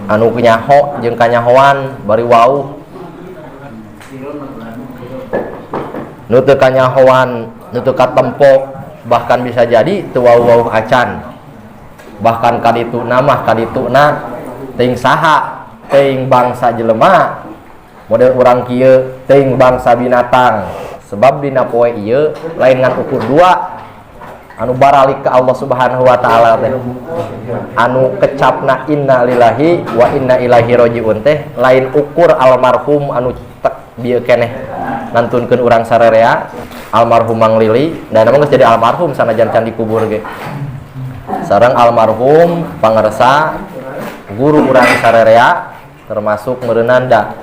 anu nyaho jeung kanyahoan bari wau nu teu kanyahoan nu teu katempo bahkan bisa jadi teu wau-wau acan bahkan kadituna mah kadituna teuing saha teuing bangsa jelema model urang kieu teuing bangsa binatang sebab dina poe ieu lain ngan ukur dua anu baralik ke Allah Subhanahu wa taala teh anu kecapna inna lillahi wa inna ilaihi rajiun teh lain ukur almarhum anu tek bieu keneh nantunkeun urang sarerea almarhum Mang Lili dan emang geus jadi almarhum sanajan can dikubur ge sareng almarhum pangarsa guru urang sarerea termasuk meureunanda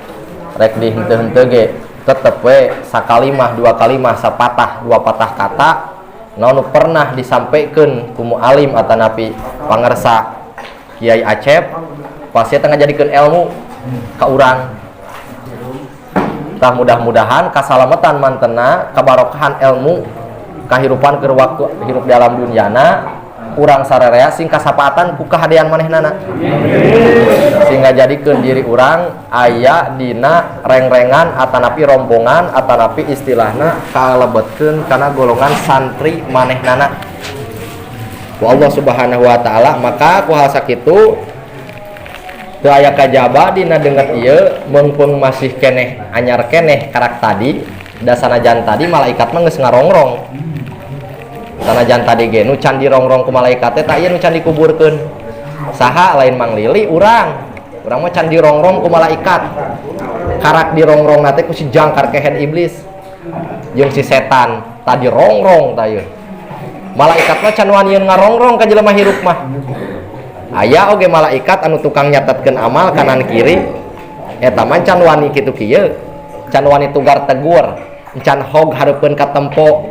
rek di henteu-henteu ge tetep we sakalimah dua kalimah sapatah dua patah kata nu pernah disampaikan ku mualim atanapi pangarsa Kiai Acep pasti tengah jadikeun ilmu ka urang tah mudah-mudahan kasalamatan mantena kabarokahan ilmu kahirupan keur waktu hirup dalam dunyana urang sarerea sing kasapaatan ku kahadean manehnana sehingga jadikeun diri urang aya dina reng-rengan atanapi rombongan atanapi istilahna kalebetkeun kana golongan santri manehnana ku Allah Subhanahu wa taala maka ku hal sakitu teu aya kajaba dina deungeut ieu meungpeung masih keneh anyar keneh karak tadi da sanajan tadi malaikat mah geus ngarongrong sanajan tadi ge nu can dirongrong ku malaikat teh tah ieu nu can dikuburkeun saha lain Mang Lili urang mah can dirongrong ku malaikat karak dirongrong teh ku si jangkar kehed iblis jeung si setan tadi rongrong tah ieu malaikat mah can wanian ngarongrong ka jelema hirup mah aya oge malaikat anu tukang nyatetkeun amal kanan kiri eta mah can wani kitu kieu can wani tugar tegur can hog hareupeun ka tempo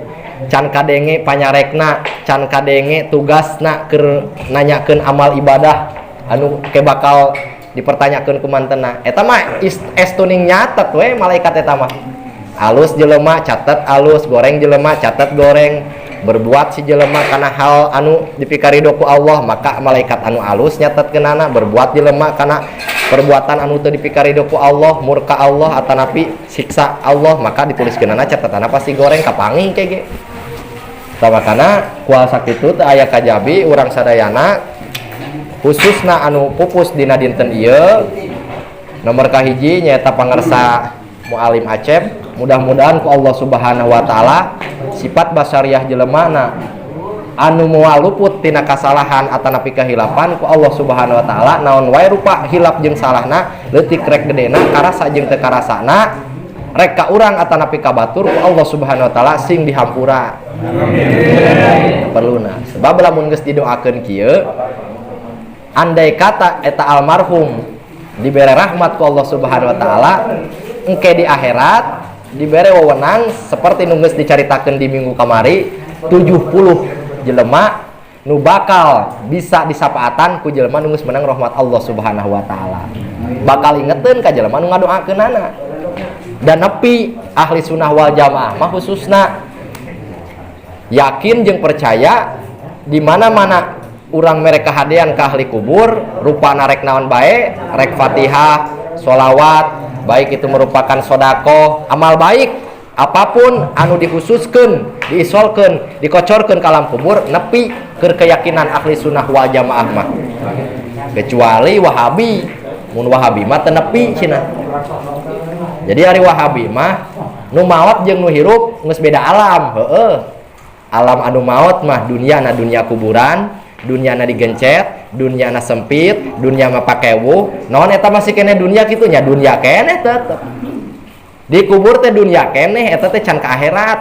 can kadenge panyarekna can kadenge tugasna keur nanyakeun amal ibadah anu ke bakal dipertanyakeun ku mantena eta mah estuning nyatet we malaikat eta mah alus jelema catet alus goreng jelema catet goreng berbuat si jelema kana hal anu dipikarido ku Allah maka malaikat anu alus nyatetkeunana berbuat jelema kana perbuatan anu teu dipikarido ku Allah murka Allah atanapi siksa Allah maka dituliskeunana catetana pasti goreng kapangi kege makana kuasa kitu teu aya kajabi urang sadayana khususna anu pupus dina dinten ieu nomor kahiji nyaeta pangarsa Mualim Acep mudah-mudahan ku Allah Subhanahu wa taala sifat basariah jelemana anu moal luput tina kasalahan atanapi kahilapan ku Allah Subhanahu wa taala naon wae rupa hilap jeung salahna leutik rek gedena karasa jeung teu karasana rek ka urang atanapi ka batur ku Allah Subhanahu wa taala sing dihampura perluna sebab lamun geus didoakeun kieu andai kata eta almarhum dibere rahmat ku Allah Subhanahu wa taala engke di akhirat dibere wewenang seperti nu geus dicaritakeun di minggu kamari 70 jelema nu bakal bisa disapaatan ku jelema nu geus menang rahmat Allah Subhanahu wa taala bakal ingeteun ka jelema nu ngadoakeunana dan nepi ahli sunnah wal jamaah mah khususna yakin jeung percaya di mana-mana urang mereka hadean ka ahli kubur rupana rek naon bae rek Fatihah sholawat baik itu merupakan sodako amal baik apapun anu dikhususkeun diisolkeun dikocorkeun ka alam kubur nepi keur keyakinan ahli sunnah wal jamaah mah kecuali Wahabi mun Wahabi mah teu nepi cenah jadi ari Wahabi mah nu maot jeung nu hirup geus beda alam alam anu maot mah dunia na dunia kuburan dunia na digencet dunia na sempit dunia mah pakewuh naon eta masih keneh dunia kitu nya dunia keneh tetep dikubur teh dunia keneh eta teh can ka akhirat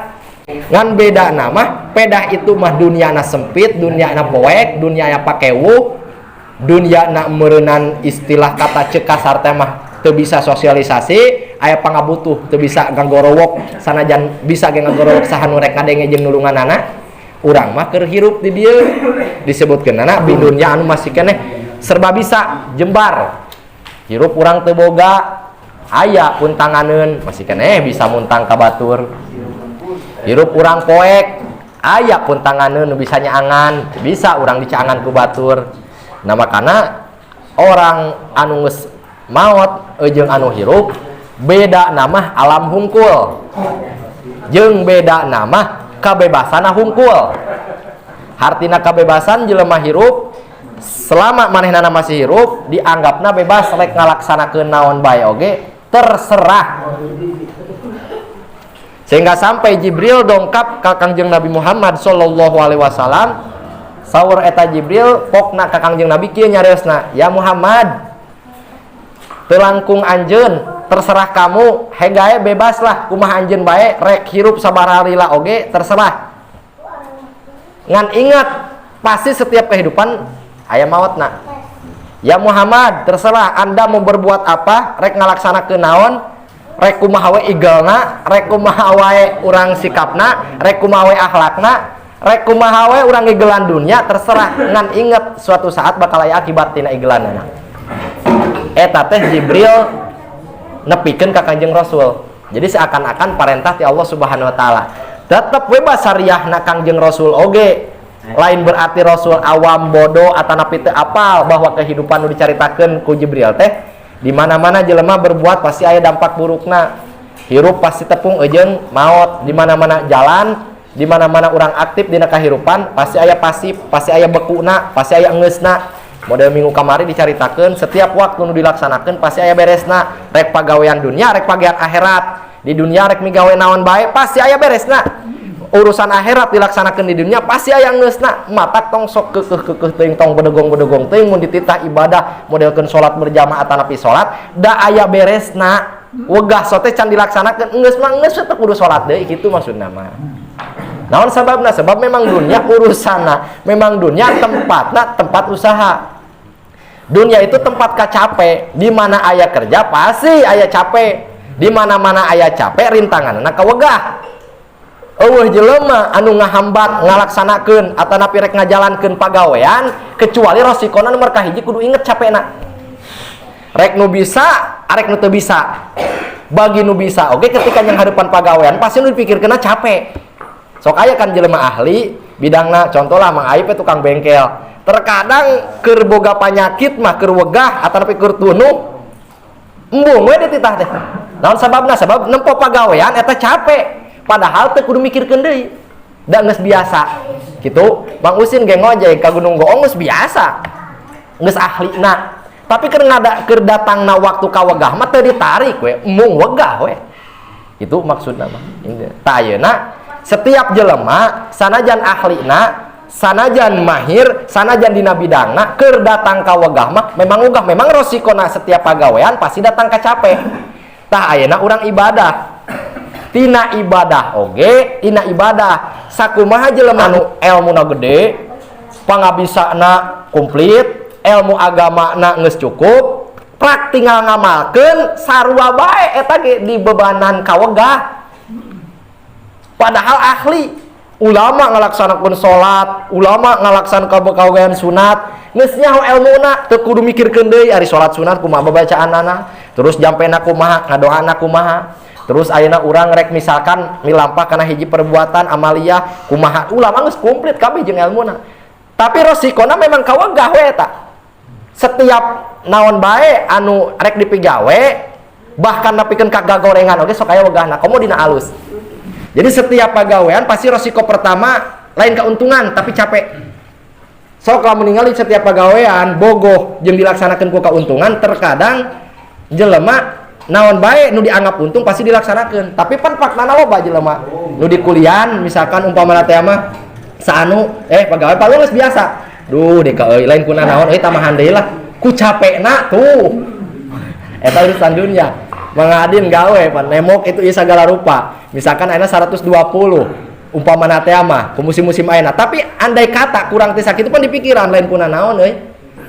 ngan beda nama pedah itu mah dunia na sempit dunia na poek dunia na pakewuh dunia na meureunnan istilah kata ceuk kasar teh mah teu bisa sosialisasi aya pangabutuh teu bisa gagorowok sanajan bisa ge gagorowok saha nu rek ngadenge jeung nulunganana urang mah keur hirup di dieu disebutkeunana di dunya anu masih keneh serba bisa jembar hirup urang teu boga aya puntanganeun masih keneh bisa muntang ka batur hirup urang poek aya puntanganeun nu bisa nyaangan bisa urang dicaangan ku batur nah makana orang anu geus maot jeung anu hirup beda nama alam hungkul jeung beda nama kabebasana hungkul. Hartina kabebasan jelema hirup selama manehna masih hirup dianggapna bebas rek ngalaksanakeun naon bae oge terserah. Sehingga sampai Jibril dongkap ka Kangjeng Nabi Muhammad sallallahu alaihi wasallam, saur eta Jibril pokna ka Kangjeng Nabi kieu nyariosna, "Ya Muhammad, teu langkung anjeun, terserah kamu, hegae bebas lah kumaha anjeun bae, rek hirup sabaraha lila oge terserah." Ngan ingat, pasti setiap kehidupan aya mautna. "Ya Muhammad, terserah Anda mau berbuat apa, rek ngalaksanakeun naon, rek kumaha we igelna, rek kumaha wae urang sikapna, rek kumaha we akhlakna, rek kumaha we urang igelan dunia, terserah." Ngan inget suatu saat bakal aya akibat tina igelanna. Eta teh Jibril nepikeun ka Kanjeng Rasul. Jadi seakan-akan perintah ti Allah Subhanahu wa taala. Tetep bebas syariahna Kanjeng Rasul oge. Lain berarti Rasul awam bodoh atanapi teu apal bahwa kehidupan nu dicaritakeun ku Jibril teh di mana-mana jelema berbuat pasti aya dampak burukna. Hirup pasti tepung eujeung maot, di mana-mana jalan, di mana-mana urang aktif dina kahirupan pasti aya pasif, pasti aya bekuna, pasti aya eungeusna. Model minggu kamari dicaritakeun setiap waktu nu dilaksanakeun pasti aya beresna. Rek pagawean dunia, rek pagawean akhirat. Di dunia rek migawe naon bae pasti aya beresna. Urusan akhirat dilaksanakeun di dunia pasti aya geusna. Matak tong sok keukeuh teuing tong bedegong-bedegong teuing mun dititah ibadah modelkeun salat berjamaah atanapi salat da aya beresna. Wegah sote can dilaksanakeun geus mah geus teu kudu salat deui kitu maksudna mah. Naon sababna? Sebab memang dunia urusanna, memang dunia tempatna tempat usaha. Dunia itu tempat kacape, di mana aya kerja pasti aya capek. Di mana-mana aya capek rintanganna kawegah. Eueuh jelema anu ngahambat ngalaksanakeun atanapi rek ngajalankeun pagawean kecuali rosikona nomor kahiji kudu inget capekna. Rek nu bisa, arek nu teu bisa. Bagi nu bisa oke ketika yang hadapan pagawean pasti nu dipikirkeunna capek. Sok aya kan jelema ahli bidangna contoh lah Mang Aip tukang bengkel. Terkadang keur boga panyakit mah keur wegah atanapi keur tunu embung we dititah teh. Naon sababna? Sabab nempo pagawean eta capek. Padahal teu kudu mikirkeun deui. Da geus biasa. Kitu, Mang Usin ge ngojek ka Gunung Goong geus biasa. Geus ahlina. Tapi keur datangna waktu kawegah mah teu ditarik we, embung wegah we. Itu maksudna mah. Tah ayeuna setiap jelema sanajan ahlina, sanajan mahir, sanajan dina bidangna keur datang ka wegah mah memang rosikona setiap pagawean pasti datang ka capek. Tah ayeuna urang ibadah. Tina ibadah oge, tina ibadah sakumaha jelema nu elmuna gede, pangabisana komplit, ilmu agamana geus cukup, prak tinggal ngamalkeun sarua bae eta ge dibebanan ka wegah. Padahal ahli ulama ngalaksanakeun salat, ulama ngalaksanakeun pagawean sunat, geus nyaho elmuna teu kudu mikirkeun deui ari salat sunat kumaha babacaanana, terus jampena kumaha, ngadoana kumaha. Terus ayeuna urang rek misalkan milampah kana hiji perbuatan amaliyah kumaha ulama geus komplit kabeh jeung elmuna. Tapi rosikona memang kawegah we eta. Setiap naon bae anu rek dipigawe bahkan napikeun kagagorengan oge sok aya wegahna komo dina alus. Jadi setiap pagawean pasti resiko pertama lain keuntungan tapi capek. Sok lamun ningali setiap pagawean bogoh jeung dilaksanakeun ku keuntungan terkadang jelema naon bae nu dianggap untung pasti dilaksanakeun. Tapi pan faktana loba jelema nu di kuliah misalkan umpamana teh mah saanu pagawe paling geus biasa. Duh deka euy lain kuna naon euy tamahan deui lah. Ku capekna tuh. Eta urusan dunia. Mangadin gawe pan nemok itu ieu sagala rupa. Misalkan ayeuna 120 umpamana teh mah ku musim-musim ayeuna. Tapi andai kata kurang teh sakitu pan dipikiran lain kuna naon euy.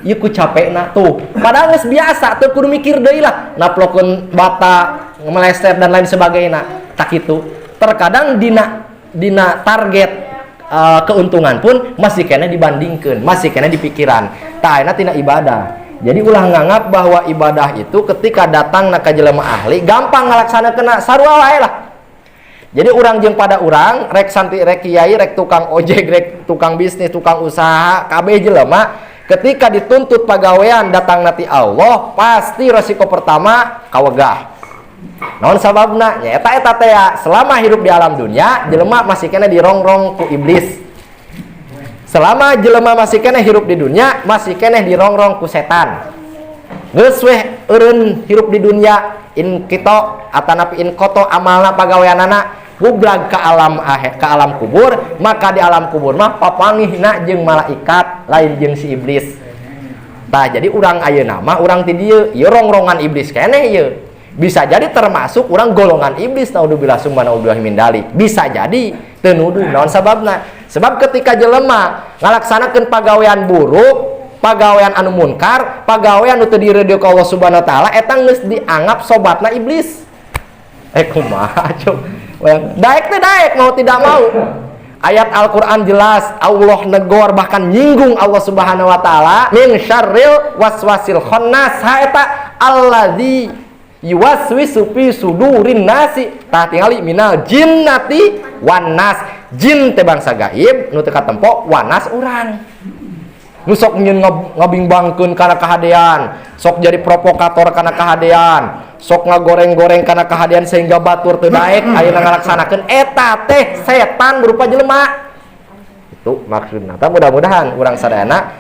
Ieu ku capekna tuh. Padahal geus biasa teu kudu mikir deui lah. Naplokeun bata, meleset dan lain sebagainya. Tak kitu. Terkadang dina target keuntungan pun masih kena dibandingkeun, masih kena dipikiran. Tah ayeuna tina ibadah. Jadi ulah nganggap bahwa ibadah itu ketika datang ka jelema ahli gampang ngalaksanakeunna sarua wae lah. Jadi urang jeung pada urang rek santi rek kiai rek tukang ojek rek tukang bisnis tukang usaha kabeh jelema ketika dituntut pagawean datang nanti Allah, pasti resiko pertama kawegah. Naon sababna? Nya eta teh ya, selama hidup di alam dunia jelema masih kena dirongrong ku iblis. Selama jelema masih kena hidup di dunia, masih kena dirongrong ku setan. Geus weh eureun hirup di dunia, in kita atanapi in koto amalna pagaweanana gublag ka alam kubur, maka di alam kubur mah papanggihna jeung malaikat lain jeung si iblis. Tah jadi urang ayeuna mah urang ti dieu ieu rongrongan iblis keneh ieu. Bisa jadi termasuk orang golongan iblis, naudzubillah summa naudzubillah min dzalik. Bisa jadi teu nuduh naon sababna. Sebab ketika jelema ngalaksanakeun pagawean buruk, pagawean anu munkar, pagawean anu teu diridho ka Allah Subhanahu wa taala, eta geus dianggap sobatna iblis. Kumaha coba? Daek teh daek, mau tidak mau. Ayat Al-Qur'an jelas, Allah negor bahkan nyinggung Allah Subhanahu wa taala, min syarril waswasil khannas, haeta alladzi yuwaswisu fi sudurin nasi, tah tingali minal jinnati wan nas. Jin teh bangsa gaib, nu teu katempo, wanas urang. Nu sok nyeun ngabimbangkeun kana kahadean, sok jadi provokator kana kahadean, sok ngagoreng-goreng kana kahadean sehingga batur teu daek ayeuna ngalaksanakeun eta teh setan berupa jelema. Itu maksudna. Tah mudah-mudahan urang sadayana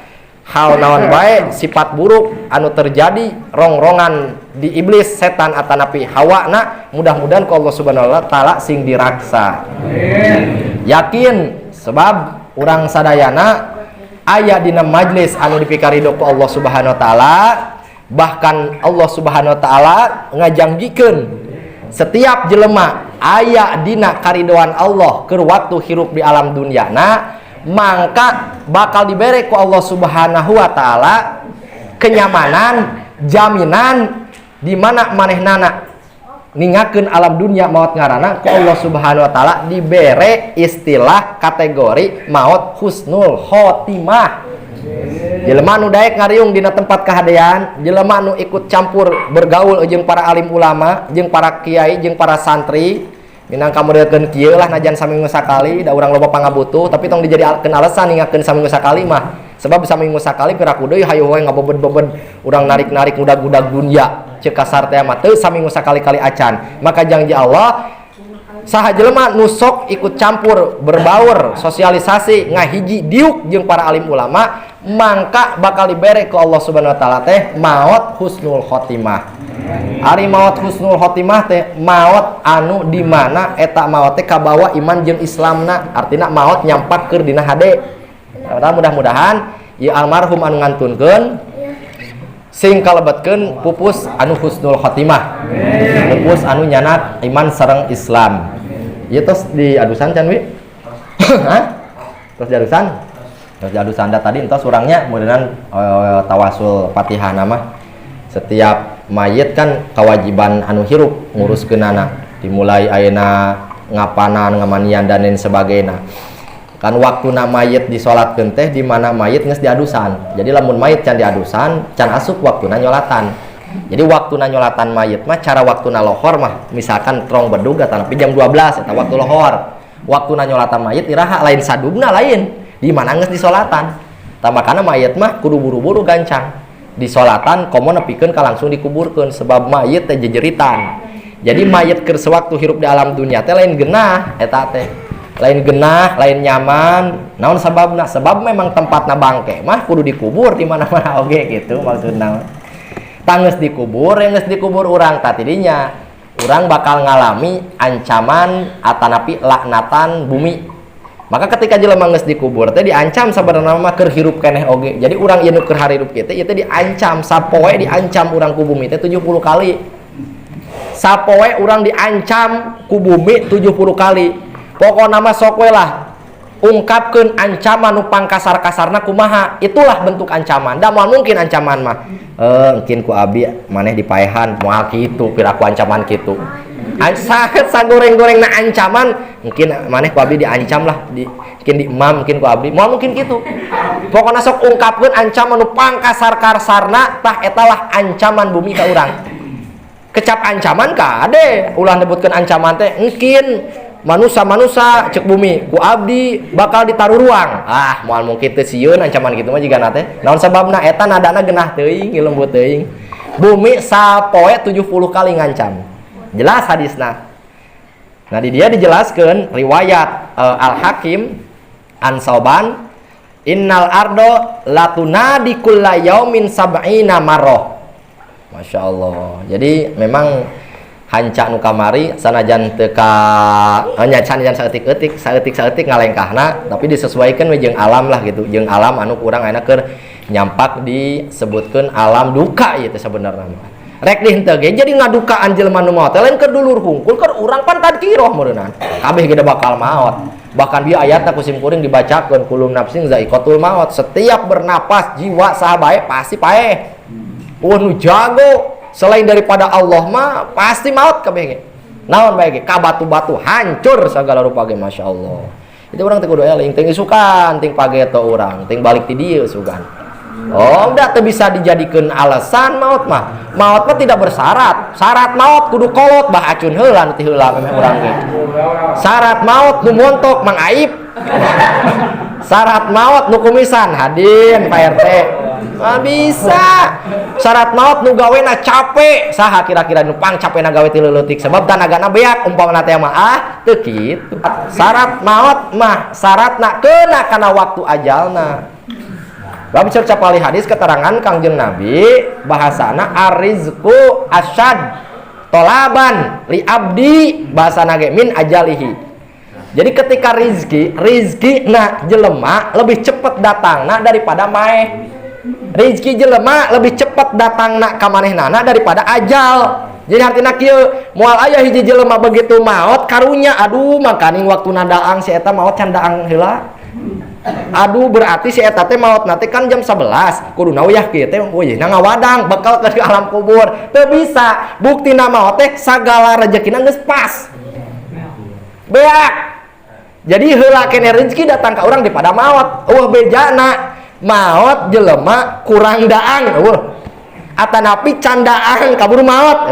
hal naon bae sifat buruk anu terjadi rongrongan di iblis setan atanapi hawana, mudah-mudahan ku Allah Subhanahu wa taala sing diraksa. Yakin sebab urang sadayana aya dina majlis anu dipikaridho ku Allah Subhanahu wa taala, bahkan Allah Subhanahu wa taala ngajanggikeun setiap jelema aya dina karidoan Allah keur waktu hirup di alam dunyana, mangka bakal dibere ku Allah Subhanahu wa taala kenyamanan, jaminan di mana manehnana ningakeun alam dunia maut ngaranna ku Allah Subhanahu wa taala dibere istilah kategori maut husnul khotimah. Jelema nu daek ngariung dina tempat kahadean, jelema nu ikut campur bergaul jeung para alim ulama, jeung para kiai, jeung para santri, minangka modelkeun kieu lah najan saminggu sakali, da urang loba pangabutuh, tapi tong dijadikeun alasan ningakeun saminggu sakali mah. Sebab saminggu sakali piraku deui hayu we ngabobed-bobed urang narik-narik budak-budak dunya. Ceuk kasar teh mah teu saminggu sakali-kali acan. Maka janji Allah saha jelema nu sok ikut campur berbaur sosialisasi ngahiji diuk jeung para alim ulama, mangka bakal dibere ku Allah Subhanahu wa taala teh maut husnul khotimah. Ari maut husnul khotimah teh maut anu di mana eta maut teh kabawa iman jeung Islamna, artina maut nyampak keur dina hade. Mudah-mudahan ieu almarhum anu ngantunkeun sing kalebetkeun pupus anu husnul khotimah, pupus anu nyanat iman sareng Islam. Ieu tos diadusan can wi? Hah? Tos diadusan? Tos diadusan da tadi entos urangnya mudahan tawasul Fatihah nama. Setiap mayit kan kewajiban anu hirup nguruskeunana, dimulai ayeuna ngapanan, ngamanian dan lain sebagainya. Kan waktuna mayit disolatkeun teh di mana mayit geus diadusan. Jadi lamun mayit can diadusan, can asup waktuna nyolatan. Jadi waktuna nyolatan mayit mah cara waktuna lohor mah misalkan trong bedug tapi jam 12 eta waktu lohor. Waktuna nyolatan mayit iraha lain sadugna lain di mana geus disolatan. Tah makana mayit mah kudu buru-buru gancang. Disolatan komo nepikeun ka langsung dikuburkeun sebab mayit teh jejeritan. Jadi mayit keur sewaktu hirup di alam dunia teh lain geunah eta teh. Lain genah, lain nyaman. Naon sababna? Sebab memang tempatna bangke mah kudu dikubur di mana-mana oge gitu maksudna. Tanggeus dikubur, yang geus dikubur urang tah tidinya urang bakal ngalami ancaman atanapi laknatan bumi. Maka ketika jelema geus dikubur teh diancam sabarana mah keur hirup keneh oge. Jadi urang ieu nu keur harirup kieu teh ieu teh diancam sapoe diancam urang ku bumi teh 70 kali. Sapoe urang diancam ku bumi 70 kali. Pokokna mah sok we lah ungkapkeun ancaman nu pangkasar-kasarna kumaha, itulah bentuk ancaman. Da moal mungkin ancaman mah engkin ku abi maneh dipaehan moal kitu piraku ancaman kitu. Sahet sagoreng-gorengna ancaman mungkin maneh ku abi diancam lah mungkin di imam mungkin ku abi moal mungkin kitu. Pokokna sok ungkapkeun ancaman nu pangkasar-kasarna tah etalah ancaman bumi ka urang. Kecap ancaman ka ade ulah nyebutkeun ancaman teh engkin manusia cek bumi ku abdi bakal ditaruh ruang. Moal mungkin teu sieun ancaman kitu mah jigana teh. Naon sababna eta nadana geunah teuing lembut teuing. Bumi sapoe 70 kali ngancam. Jelas hadisna. Nah di dia dijelaskan riwayat Al-Hakim an Sauban, innal ardo latunadi kulla yaumin sab'ina marrah. Masya Allah. Jadi memang hancak nu kamari sanajan teka sanajan saeutik ngalengkahna, tapi disesuaikan we jeung alam lah gitu. Jeung alam anu kurang ayeuna keur nyampak disebutkeun alam duka ieu teh sabenerna mah. Rek di henteu ge jadi ngadukaan jelema nu maot lain keur dulur hungkul keur urang pan tadkiroh meureunana. Kabeh ge bakal maot. Bahkan dia ayatna kusim kuring dibacakeun kullu nafsin za'iqatul maut. Setiap bernapas jiwa saha bae pasti paeh. Nu jago selain daripada Allah mah pasti maut kabeh ge. Naon bae ge ka batu-batu hancur sagala rupa ge masyaallah. Itu urang teh kudu eling ting isukan ting pageto urang ting balik ti dieu sugan. Enggak teu bisa dijadikeun alasan maut mah. Maut mah tidak bersyarat. Syarat maut kudu kolot bah acun heula nu ti heula memeh urang ge. Syarat maut nu montok Mang Aib. Syarat maut nu kumisan Hadin Pak RT. Bisa. Syarat maut nu gawena capek. Saha kira-kira nu pang capena gawe ti leutik sebab tanagana beak umpamana teh mah teu kitu. Syarat maut mah syaratna keuna kana waktu ajalna. Bab cerca pali hadis keterangan Kangjeng Nabi bahasana arizqu asyad tolaban li abdi bahasana ge min ajalihi. Jadi ketika rizki na jelema lebih cepat datangna daripada mae. Rizki jelema lebih cepat datangna ka manehnana daripada ajal. Jadi artina kieu moal aya hiji jelema begitu maot karunya aduh makaning waktuna daang si eta maot can daang heula. Aduh berarti si eta teh maot nanti kan jam 11 kuduna uyah kieu teh weuyeuna ngawadang bakal ke alam kubur teu bisa buktina maot teh sagala rezekina geus pas beak. Jadi heula keneh rezeki datang ka urang daripada maot. Bejana maot jelema kurang daang atanapi candaang kabur maot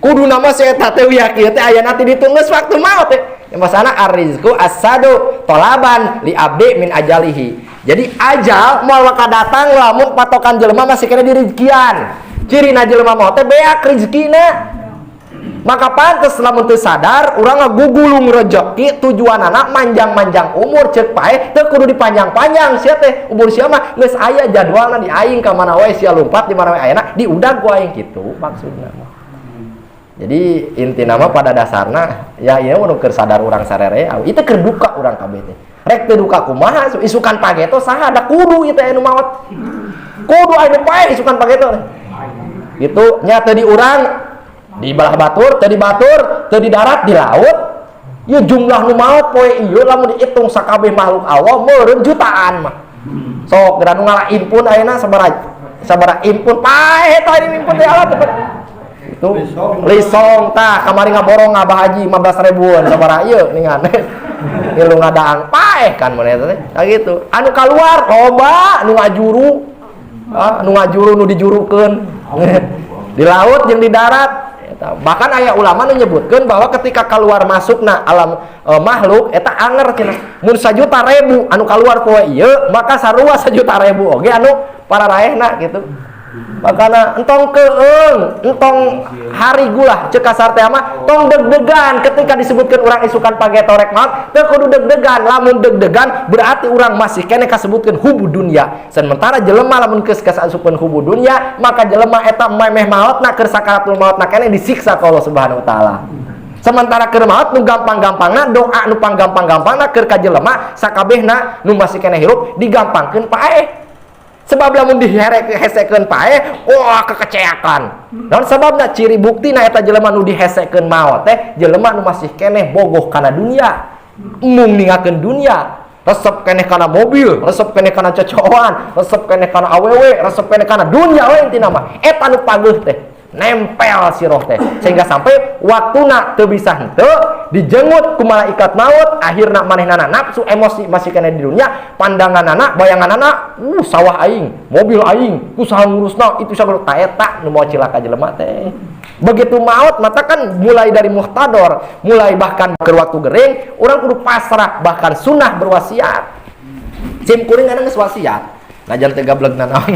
kuduna mah si eta teh uyah kieu teh aya nanti ditunggeus waktu maot teh. Yang masana arizku asadu tolaban li abdi min ajalihi. Jadi ajal moal datang lamun patokan jelema masih kena di rezekian. Cirina jelema mah teh beak rezekina. Maka pantes lamun teu sadar urang ngagugulung rezeki tujuanana manjang-manjang umur ceuk pae teu kudu dipanjang-panjang sia teh umur sia mah geus aya jadwalna di aing ka mana wae sia lumpat di mana wae ayana diudag ku aing kitu maksudna mah. Jadi inti nama pada dasarnya ya ieu mun keur sadar urang sarere itu keur duka urang kabeh teh. Rek teu duka kumaha isukan pageto saha da kudu ieu teh anu maot. Kudu aya pae isukan pageto. Gitu nya teu di urang di balah batur, teu di batur, teu di darat, di laut. Ieu jumlah nu maot poe ieu lamun diitung sakabeh makhluk Allah meureun jutaan mah. Sok geura nu ngalahimpun ayeuna sabaraha impun pae tah impun teh alat itu lisong tah kamari ngaborong ngabah haji 15.000-an sabaraha ieu ningan ngilu ngadaang paeh kan maneh teh gitu anu kaluar loba nu ngajuru nu dijurukeun di laut jeung di darat eta bahkan aya ulama nu nyebutkeun bahwa ketika keluar masukna alam makhluk eta anger cenah mun 1.000.000 anu kaluar poe ieu maka sarua 1.000.000 oge anu para raehna gitu. Makana entong keung, entong hari gula cek kasar teh mah tong deg-degan ketika disebutkan urang isukan pagetorek maot teu kudu deg-degan. Lamun deg-degan berarti urang masih keneh kasebutkeun hubu dunya. Sementara jelema lamun geus kasebutkeun hubu dunya maka jelema eta memeh maotna keur sakaratul maotna keneh disiksa ka Allah Subhanahu wa taala. Sementara keur maot nu gampang-gampangna doa nu panggampang-gampangna keur ka jelema sakabehna nu masih keneh hirup digampangkeun paeh. Sebab lamun dihesekeun paeh wah kekeceakan. Naon sababna ciri buktina eta jelema nu dihesekeun maot teh jelema nu masih keneh bogoh kana dunia. Mung ningakeun dunia, resep keneh kana mobil, resep keneh kana cocoan, resep keneh kana awewe, resep keneh kana dunia we intina mah. Eta nu pageuh teh nempel si roh teh sehingga sampai waktuna teu bisa henteu dijengut ku malaikat maut akhirna manehnana nafsu emosi masih kena di dunia pandanganana bayanganana sawah aing mobil aing kusaha ngurusna itu sagala ta eta nu moal cilaka jelema teh Begitu maut mata kan mulai dari muhtador, mulai bahkan ke waktu gering, orang kudu pasrah, bahkan sunnah berwasiat. Sim kuring kadang geus wasiat. Najan teh gablegna naon.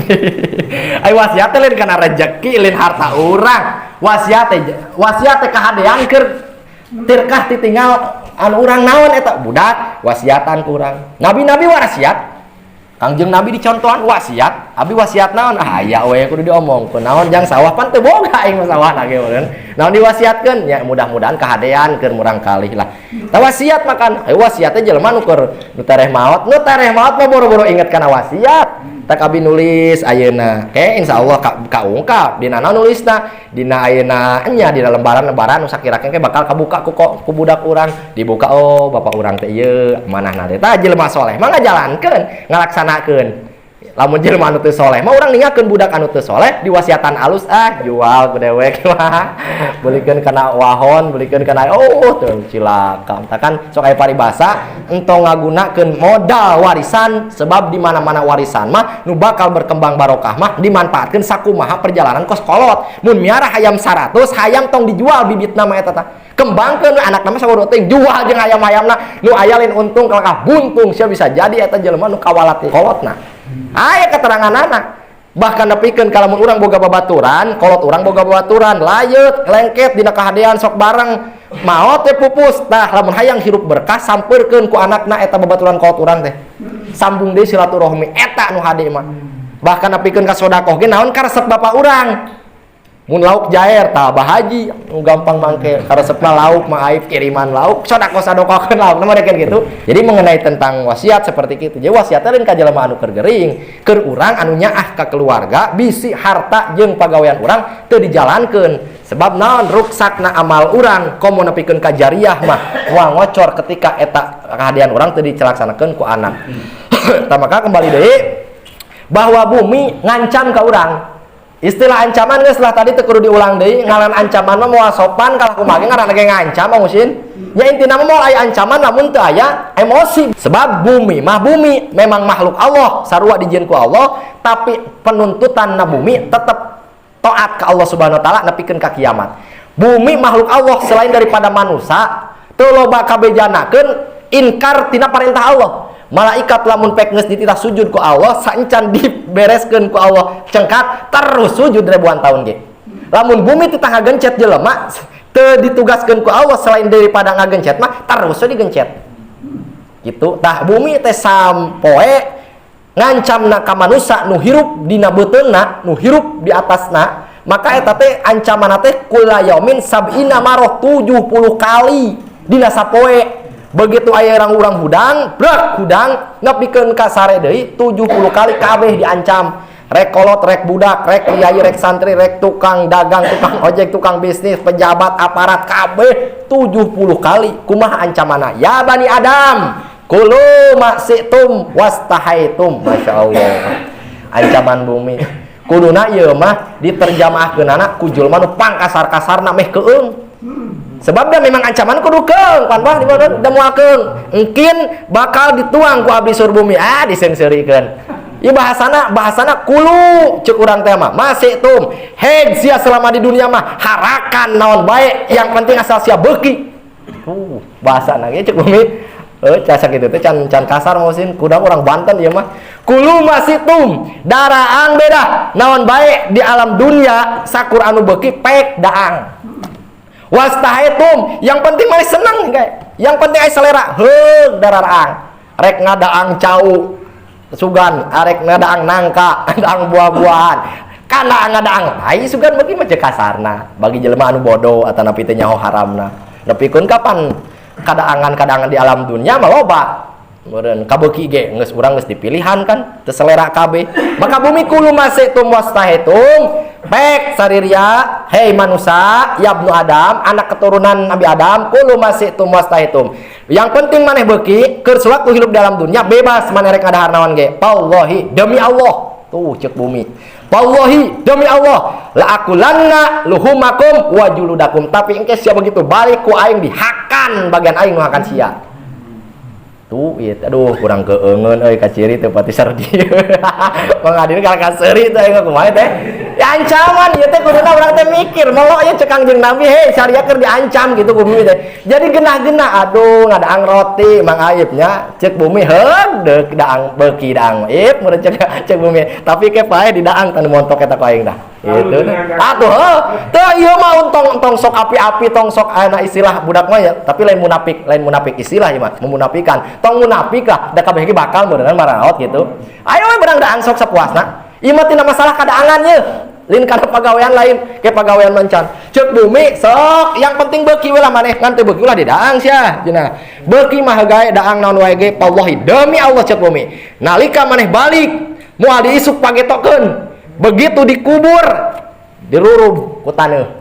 Ai wasiat teh lain kana rezeki, lain harta urang. Wasiat teh kahadean keur tirkah ditinggal anu urang naon eta budak wasiatan ku urang. Nabi-nabi wasiat. Kangjeng Nabi dicontohan wasiat, abi wasiat naon? Aya we kudu diomongkeun. Naon jang sawah pan teu boga aing sawah lagi meureun. Naon diwasiatkeun? Ya mudah-mudahan kahadean keur murang kalih lah. Tah wasiat makan, wasiat teh jelema nu keur nu tareh maot mah boro-boro inget kana wasiat. Tak abi nulis ayeuna, ke insyaallah kaungkap dina naon nulisna? Dina ayeuna nya dina lembaran-lembaran nu sakira-kira bakal kabuka ku budak urang. Dibuka oh bapak urang teh ieu manahna teh. Tah jelema soleh mah ngajalankeun, ngalaksanakeun. Lamun jelema anu teu soleh mah urang ningakeun budak anu teu soleh diwasiatan alus jual ku dewek mah. Beulikeun kana wahon, beulikeun kana teu cilaka. Tah kan sok aya paribasa entong ngagunakeun modal warisan sebab di mana-mana warisan mah nu bakal berkembang barokah mah dimanfaatkeun sakumaha perjalanan kos kolot. Mun miara hayam 100, hayam tong dijual bibitna mah eta tah. Kembangkeun anakna mah sabodo teh jual jeung hayam-hayamna nu aya lain untung kalakah buntung sia bisa jadi eta jelema nu kawalat kolotna. Aya keterangan anak bahkan nepikeun kalamun urang boga babaturan kolot urang boga babaturan layeut lengket dina kahadean sok bareng maot teh pupus tah lamun hayang hirup berkah sampeurkeun ku anakna eta babaturan kolot urang teh sambung deui silaturahmi eta nu hade mah bahkan nepikeun ka sedekah ge naon karesep bapak urang mun lauk jaer tah bahaji nu gampang mangke karesepna lauk mah aib kiriman lauk sedekah-sedekahkeun lauk mah deken gitu. Jadi mengenai tentang wasiat seperti itu. Jadi wasiat teh ka jelema anu keur gering, keur urang anu nyaah ka keluarga, bisi harta jeung pagawean urang teu dijalankeun. Sebab naon ruksakna amal urang komo nepikeun ka jariah mah moal ngocor ketika eta kahadean urang teu dicelaksanakeun ku anak. Tah maka kembali deui bahwa bumi ngancam ka urang. Istilah ancaman geus lah tadi teu kudu diulang deui, ngaran ancaman mah moal sopan kalah kumaha ge ngaranna ge ngancam Musin. Ya intina mah moal aya ancaman namun teu aya emosi. Sebab bumi memang makhluk Allah, sarua dijieun ku Allah, tapi penuntutanna bumi tetep taat ka Allah Subhanahu wa taala nepikeun ka kiamat. Bumi makhluk Allah selain daripada manusia, teu loba kabejanakeun inkar tina parentah Allah. Malaikat lamun pek geus dititah sujud ku Allah saencan dibereskeun ku Allah cengkat terus sujud ribuan tahun ge. Lamun bumi titah ngagencet jelema teu ditugaskeun ku Allah selain daripada ngagencet mah terus digencet. Kitu tah bumi teh sampoe ngancamna ka manusia nu hirup dina beuteungna, nu hirup di atasna, maka eta teh ancamanna teh kullayamin sab'ina maroh 70 kali dina sapoe. Begitu aya urang hudang, brak hudang nepikeun ka sare deui 70 kali kabeh diancam. Rek kolot, rek budak, rek kiai, rek santri, rek tukang dagang, tukang ojek, tukang bisnis, pejabat, aparat kabeh 70 kali. Kumaha ancamanna? Ya bani Adam, kulu maksitum wastahaitum. Masyaallah. Ancaman bumi. Kuduna ieu mah diterjemahkeunana ku julma nu pangkasar-kasarna meh keung. Sebab dia memang ancaman kudu keung pan bah da moalkeun engkin bakal dituang ku abdi surbumi disenserikeun. Ieu bahasana kulu ceuk urang teh mah masitum heg sia selama di dunia mah harakan naon bae yang penting asal sia beuki. Bahasana ge ceuk bumi casa kitu teh can kasar mosin kuda orang Banten ieu mah. Kulu masitum daraang beda naon bae di alam dunia sakur anu beuki pek daang. Wastahaitum yang penting mah seneng kayak yang penting aya selera heug dararaang rek ngadaang cau sugan arek ngadaang nangka ngadaang buah-buahan kana ngadaang ai sugan bagi mah kasarna bagi jelema anu bodoh atawa nepi teh nyaho haramna nepikeun kapan kadaangan-kadaangan di alam dunia mah loba meureun kabeuki ge geus urang geus dipilihan kan teu selera kabeh maka bumi kulu masitum wastahaitum baik sariria, hei manusia, ya ibnu Adam, anak keturunan Nabi Adam, kulu masitum wastahitum. Yang penting maneh beuki, keur sewaktu hidup dalam dunia bebas maneh rek ngadahar naon ge. Wallahi demi Allah. Tuh ceuk bumi. Wallahi demi Allah, la akulanna luhumakum wa juludakum. Tapi engke sia begitu balik ku aing dihakan bagian aing nu hakan sia. tuh ieu aduh kurang keungeun euy ka ciri teu pati serdi pangadina kalkan seuri teh aing kumaha teh ya ancaman ieu teh kuduna urang teh mikir melok aya cek Kangjeng Nabi hei syariah keur diancam gitu ku bumi teh jadi genah-genah aduh ngadaang roti Mang Aibnya cek bumi heudeuk daang beuki daang ip meureun cek bumi tapi ke pae di daang tanu montok eta ku aing dah gitu atuh teu ieu mah untong sok api-api tong sok ana istilah budak mah ya tapi lain munafik istilah ieu mah memunafikan tong munafik lah da kabeh ge bakal beunang maraot gitu ayo we beurang daang sok sapuasna ieu mah tina masalah kadaangan ye lain kana pagawean lain ke pagawean mancan ceuk bumi sok yang penting beuki we lah maneh ngan teu beuki ulah di daang sia cenah beuki mah gawe daang naon wae ge wallahi demi Allah ceuk bumi nalika maneh balik moal diisuk pagetokeun begitu dikubur dirurub ku taneuh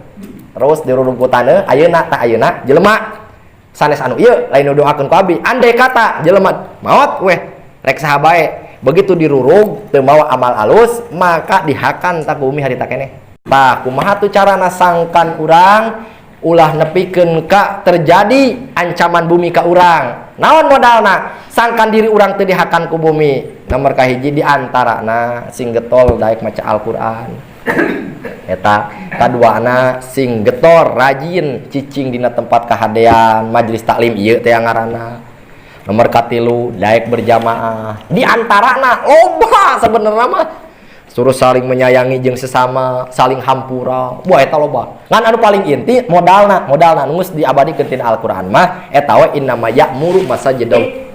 terus dirurub ku taneuh ayeuna tak ayeuna jelema sanes anu ieu lain doakeun ku abdi andai kata jelema maot weh rek saha bae begitu dirurug teu mawa amal alus maka dihakan tak bumi harita keneh tah kumaha tu carana sangkan urang ulah nepikeun ka terjadi ancaman bumi ka urang naon modalna sangkan diri urang teu dihakan ku bumi nomor kahiji di antarana sing getol daek maca Al-Qur'an eta kaduana sing getor rajin cicing dina tempat kahadean majelis taklim ieu teh ngaranna nomor katilu daek berjamaah di antarana loba sebenarnya mah suruh saling menyayangi jeung sesama saling hampura wah eta loba ngan anu paling inti modalna geus diabadikeun tina Al-Qur'an mah eta we innama ya'muru masajidal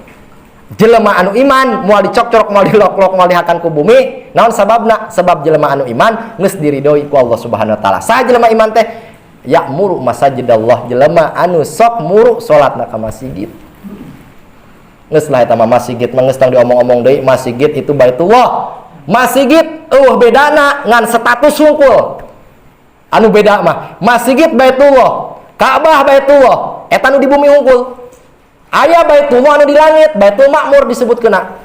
jelema anu iman moal dicok-cok moal dilok-lok moal dihakan ku bumi naon sababna sebab jelema anu iman geus diridoi ku Allah Subhanahu wa taala saha jelema iman teh ya'muru masajidallah jelema anu sok muru salatna ka masjid geus lah eta mah masjid mah geus tong diomong-omong deui masjid itu Baitullah masjid bedana ngan status hungkul anu beda mah masjid Baitullah Ka'bah Baitullah eta nu di bumi hungkul aya Baitullah anu di langit Baitul Makmur disebutkeuna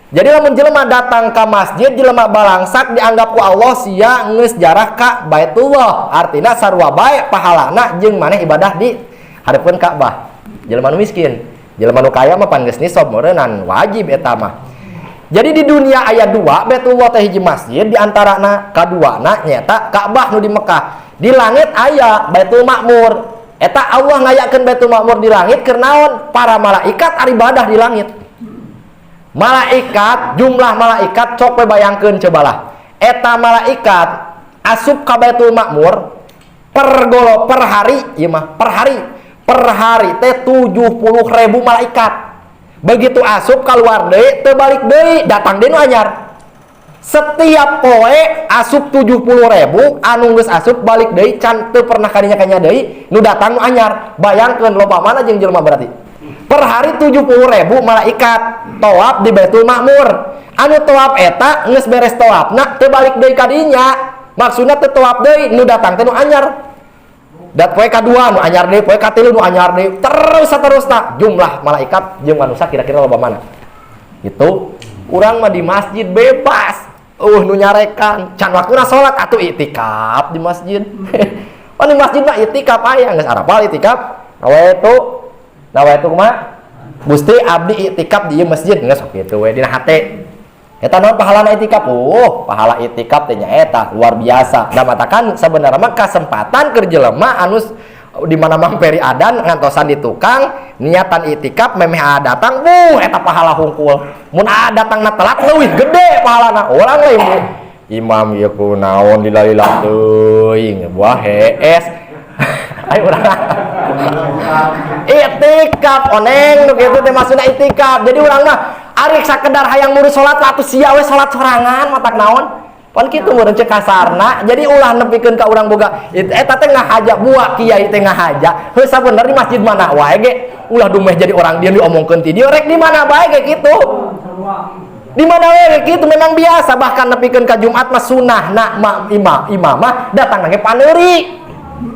jadi lamun jelema datang ka masjid jelema balangsak dianggap ku Allah sia geus jarah ka Baitullah artina sarua bae pahalana jeung maneh ibadah di hareupeun Ka'bah jelema nu miskin jelema nu kaya mah pan geus nisab meureunnan wajib eta mah jadi di dunia aya dua Baitullah teh hiji masjid di antarana kaduana nyata Ka'bah nu di Mekah di langit aya Baitul Makmur eta Allah ngayakeun Baitul Makmur di langit keur naon para malaikat ibadah di langit malaikat jumlah malaikat cok we bayangkeun coba lah eta malaikat asup ka Baitul Makmur per hari ieu mah per hari teh 70.000 malaikat begitu asup keluar deui teu balik deui datang deui nu anyar setiap poe asup 70.000 anu geus asup balik deui can teu pernah kadinya kanya deui nu datang nu anyar bayangkeun loba mana jeung jelema berarti per hari 70.000 malaikat tawaf di Baitul Makmur anu tawaf eta geus beres tawafna teu balik deui ka dinya maksudna teu tawaf deui nu datang teh nu anyar dat poe kadua nu anyar deui poe katilu nu anyar deui terus saterusna jumlah malaikat jeung manusia kira-kira loba mana itu urang mah di masjid bebas nu nyarekan can waktuna salat atuh itikaf di masjid pan di masjid mah itikaf aya geus arapal itikaf nawaitu kumaha Gusti abdi itikaf di masjid geus sok kitu we dina hate eta naon pahalana itikaf pahala itikaf teh nyaeta luar biasa da matakan sabenerna mah kasempatan keur jelema anu di mana mamperi adan ngantosan di tukang niatan itikaf memeh datang eta pahala hungkul mun datangna telat leuwih gede pahalana urang lain imam ieu ku naon dilalilah teuing buah hees ayo urang itikaf oneng nu kitu teh maksudna itikaf jadi urang mah ari sakedar hayang muru salat atuh sia we salat sorangan matak naon pan kitu meureun cek kasarna jadi ulah nepikeun ka urang boga eta teh ngahaja buah kiai teh ngahaja heuh sabener di masjid mana wae ge ulah dumeh jadi orang dia diomongkeun ti dieu rek di mana bae ge kitu di mana wae ge kitu memang biasa bahkan nepikeun ka Jumat mah sunahna imamah datang ge paneuri